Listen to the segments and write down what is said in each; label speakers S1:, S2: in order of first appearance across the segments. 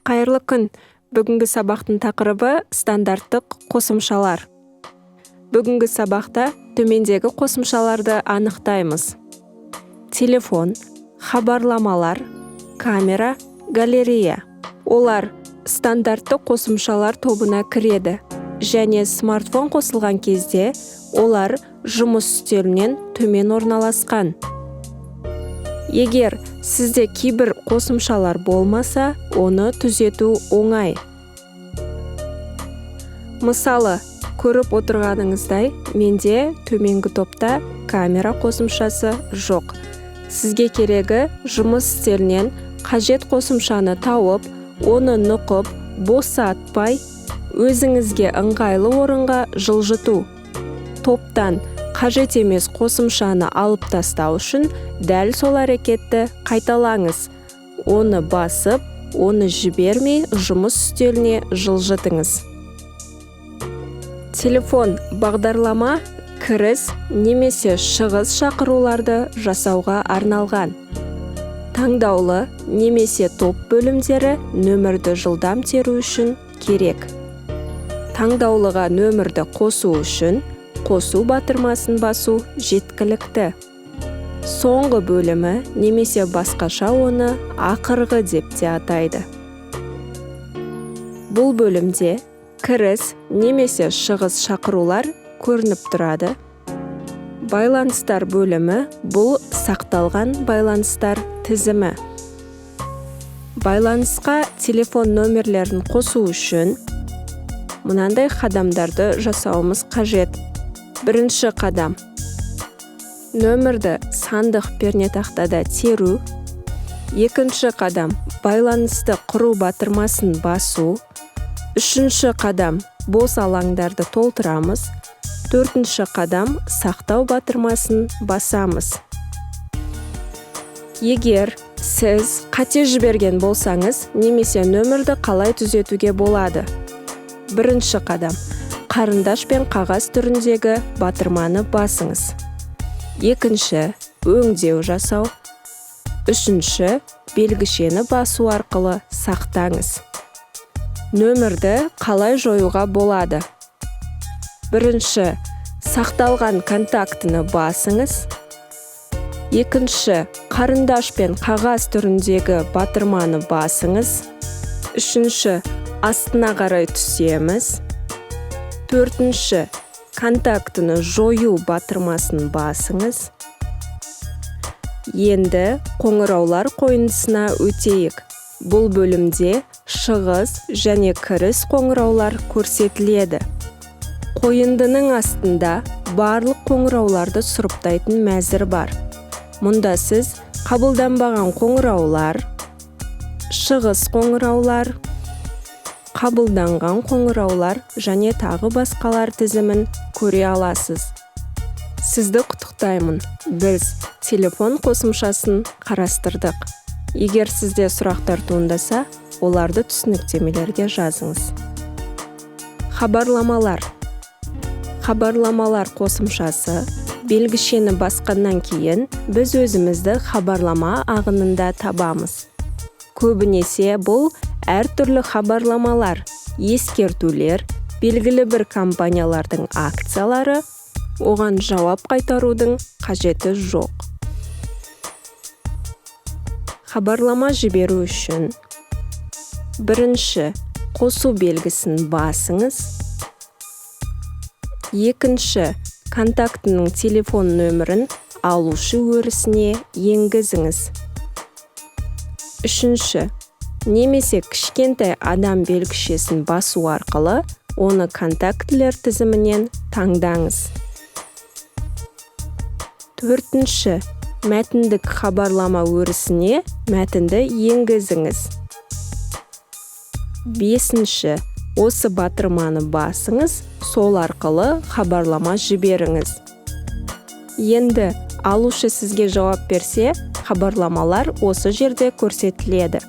S1: Қайырлы күн. Бүгінгі сабақтың тақырыбы стандарттық қосымшалар. Бүгінгі сабақта төмендегі қосымшаларды анықтаймыз. Телефон, хабарламалар, камера, галерея. Олар стандарттық қосымшалар тобына кіреді. Және смартфон қосылған кезде олар жұмыс үстелінен төмен орналасқан. Егер сізде кейбір қосымшалар болмаса, оны түзету оңай. Мысалы, көріп отырғаныңыздай, менде төменгі топта камера қосымшасы жоқ. Сізге керегі жұмыс үстелінен қажет қосымшаны тауып, оны нұқып, босатпай, өзіңізге ыңғайлы орынға жылжыту. Топтан қажет емес қосымшаны алып тастау үшін дәл сол әрекетті қайталаңыз. Оны басып, оны жібермей жұмыс үстеліне жылжытыңыз. Телефон бағдарлама, кіріс немесе шығыс шақыруларды жасауға арналған. Таңдаулы немесе топ бөлімдері нөмірді жылдам теру үшін керек. Таңдаулыға нөмірді қосу үшін қосу батырмасын басу жеткілікті. Соңғы бөлімі немесе басқаша оны ақырғы деп те атайды. Бұл бөлімде кіріс немесе шығыс шақырулар көрініп тұрады. Байланыстар бөлімі бұл сақталған байланыстар тізімі. Байланысқа телефон нөмірлерін қосу үшін мынандай қадамдарды жасауымыз қажет. Бірінші қадам. Нөмірді сандық пернетақтада теру. Екінші қадам. Байланысты құру батырмасын басу. Үшінші қадам. Бос алаңдарды толтырамыз. Төртінші қадам. Сақтау батырмасын басамыз. Егер сіз қате жіберген болсаңыз, немесе нөмірді қалай түзетуге болады? Бірінші қадам. Қарындаш пен қағаз түріндегі батырманы басыңыз. Екінші, өңдеу жасау. Үшінші, белгішені басу арқылы сақтаңыз. Нөмірді қалай жоюға болады? Бірінші, сақталған контактыны басыңыз. Екінші, қарындаш пен қағаз түріндегі батырманы басыңыз. Үшінші, астына қарай түсеміз. Төртінші, контактыны жою батырмасын басыңыз. Енді қоңыраулар қойындысына өтейік. Бұл бөлімде шығыс және кіріс қоңыраулар көрсетіледі. Қойындының астында барлық қоңырауларды сұрыптайтын мәзір бар. Мұнда сіз қабылданбаған қоңыраулар, шығыс қоңыраулар, қабылданған қоңыраулар және тағы басқалар тізімін көре аласыз. Сізді құттықтаймын. Біз телефон қосымшасын қарастырдық. Егер сізде сұрақтар туындаса, оларды түсініктемелерге жазыңыз. Хабарламалар. Хабарламалар қосымшасы белгішені басқаннан кейін біз өзімізді хабарлама ағынында табамыз. Көбінесе бұл әртүрлі хабарламалар, ескертулер, белгілі бір компаниялардың акциялары, оған жауап қайтарудың қажеті жоқ. Хабарлама жіберу үшін бірінші, қосу белгісін басыңыз. Екінші, контактының телефон нөмірін алушы өрісіне енгізіңіз. Үшінші, немесе кішкентай адам белгішесін басу арқылы оны контактілер тізімінен таңдаңыз. Төртінші, мәтіндік хабарлама өрісіне мәтінді енгізіңіз. Бесінші, осы батырманы басыңыз, сол арқылы хабарлама жіберіңіз. Енді алушы сізге жауап берсе, хабарламалар осы жерде көрсетіледі.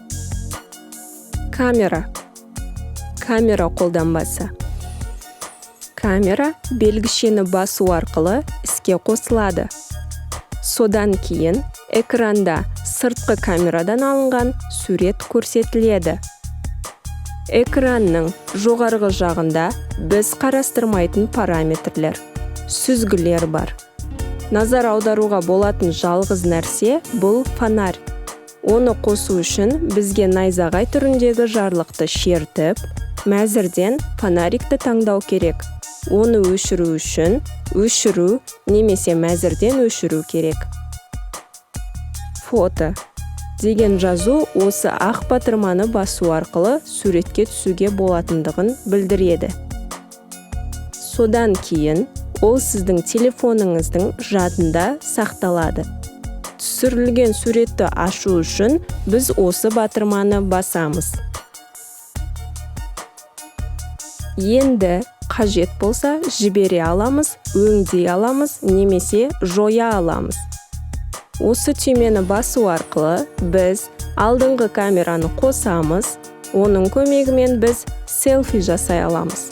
S1: Камера. Камера қолданбасы. Камера белгішені басу арқылы іске қосылады. Содан кейін экранда сыртқы камерадан алынған сурет көрсетіледі. Экранның жоғарғы жағында біз қарастырмайтын параметрлер, сүзгілер бар. Назар аударуға болатын жалғыз нәрсе бұл фонарь. Оны қосу үшін бізге найзағай түріндегі жарлықты шертіп, мәзірден фонарикті таңдау керек. Оны өшіру үшін өшіру немесе мәзірден өшіру керек. Фото деген жазу осы ақ батырманы басу арқылы суретке түсуге болатындығын білдіреді. Содан кейін ол сіздің телефоныңыздың жадында сақталады. Түсірілген суретті ашу үшін біз осы батырманы басамыз. Енді қажет болса жібере аламыз, өңдей аламыз немесе жоя аламыз. Осы түймені басу арқылы біз алдыңғы камераны қосамыз, оның көмегімен біз селфи жасай аламыз.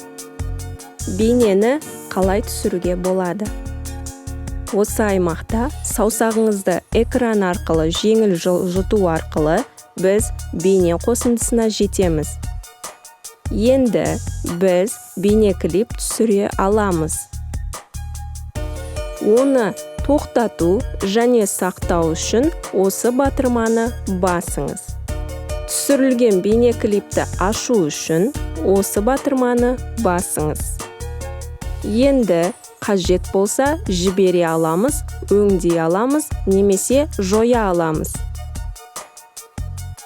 S1: Бейнені қалай түсіруге болады? Осы аймақта саусағыңызды экран арқылы жеңіл жылжыту арқылы біз бейне қосындысына жетеміз. Енді біз бейне клип түсіре аламыз. Оны тоқтату және сақтау үшін осы батырманы басыңыз. Түсірілген бейне клипті ашу үшін осы батырманы басыңыз. Енді қажет болса жібере аламыз, өңдей аламыз немесе жоя аламыз.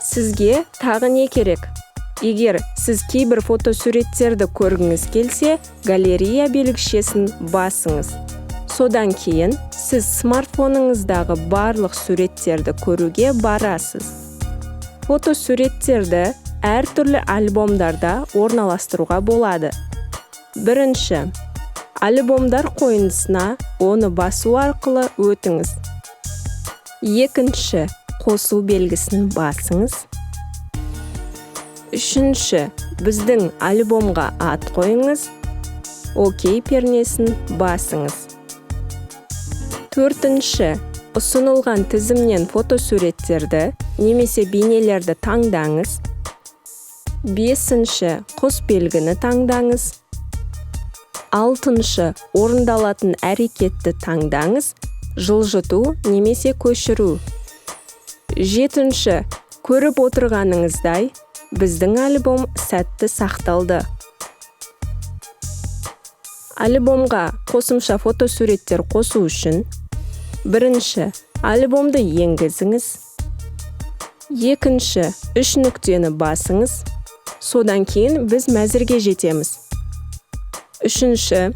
S1: Сізге тағы не керек? Егер сіз кейбір фотосуреттерді көргіңіз келсе, галерея белгішесін басыңыз. Содан кейін сіз смартфоныңыздағы барлық суреттерді көруге барасыз. Фотосуреттерді әртүрлі альбомдарда орналастыруға болады. Бірінші, альбомдар қойындысына оны басу арқылы өтіңіз. Екінші, қосу белгісін басыңыз. Үшінші, біздің альбомға ат қойыңыз. Окей пернесін басыңыз. Төртінші, ұсынылған тізімнен фотосуреттерді немесе бейнелерді таңдаңыз. Бесінші, қос белгіні таңдаңыз. Алтыншы, орындалатын әрекетті таңдаңыз, жылжыту немесе көшіру. Жетінші, көріп отырғаныңыздай, біздің альбом сәтті сақталды. Альбомға қосымша фотосуреттер қосу үшін бірінші, альбомды енгізіңіз. Екінші, 3 нүктені басыңыз. Содан кейін біз мәзірге жетеміз. Үшінші,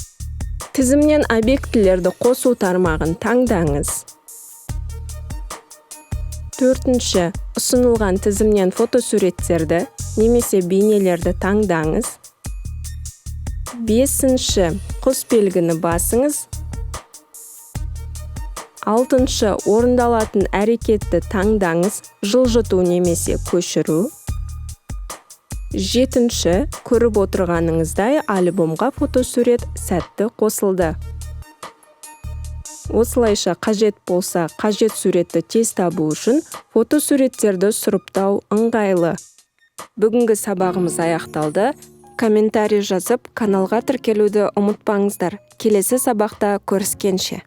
S1: тізімнен объектілерді қосу тармағын таңдаңыз. Төртінші, ұсынылған тізімнен фотосуреттерді немесе бейнелерді таңдаңыз. Бесінші, қос белгіні басыңыз. Алтыншы, орындалатын әрекетті таңдаңыз, жылжыту немесе көшіру. Жетінші, көріп отырғаныңыздай альбомға фотосурет сәтті қосылды. Осылайша қажет болса, қажет суретті тез табу үшін фотосуреттерді сұрыптау ыңғайлы. Бүгінгі сабағымыз аяқталды. Комментарий жазып, каналға тіркелуді ұмытпаңыздар. Келесі сабақта көріскенше.